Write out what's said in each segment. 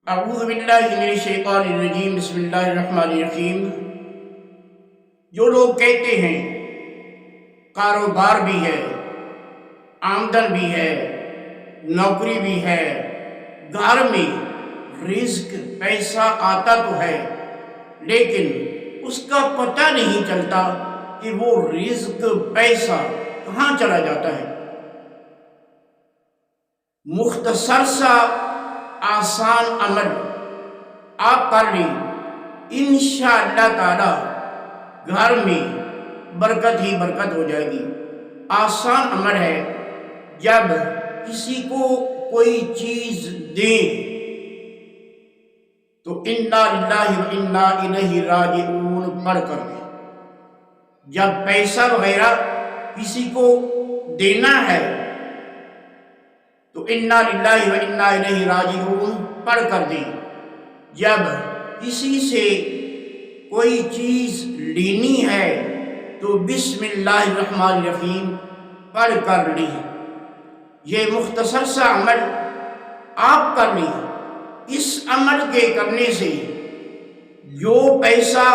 اعوذ باللہ من الشیطان الرجیم، بسم اللہ الرحمن الرحیم۔ جو لوگ کہتے ہیں کاروبار بھی ہے، آمدن بھی ہے، نوکری بھی ہے، گھر میں رزق پیسہ آتا تو ہے، لیکن اس کا پتہ نہیں چلتا کہ وہ رزق پیسہ کہاں چلا جاتا ہے۔ مختصر سا آسان عمل آپ کر لیں، انشاءاللہ تعالی گھر میں برکت ہی برکت ہو جائے گی۔ آسان عمل ہے، جب کسی کو کوئی چیز دیں تو انا للہ و انا الیہ راجعون پڑھ کر دیں۔ جب پیسہ وغیرہ کسی کو دینا ہے تو انا للہ و انا الیہ راجعون پڑھ کر دیں۔ جب کسی سے کوئی چیز لینی ہے تو بسم اللہ الرحمن الرحیم پڑھ کر لیں۔ یہ مختصر سا عمل آپ کر لیں۔ اس عمل کے کرنے سے جو پیسہ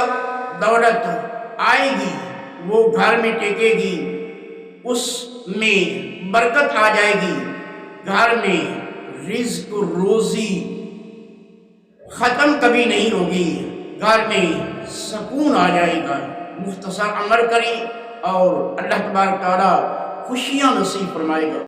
دولت آئے گی وہ گھر میں ٹکے گی، اس میں برکت آ جائے گی، گھر میں رزق روزی ختم کبھی نہیں ہوگی، گھر میں سکون آ جائے گا۔ مختصر عمل کریں اور اللہ تبارک تعالیٰ خوشیاں نصیب فرمائے گا۔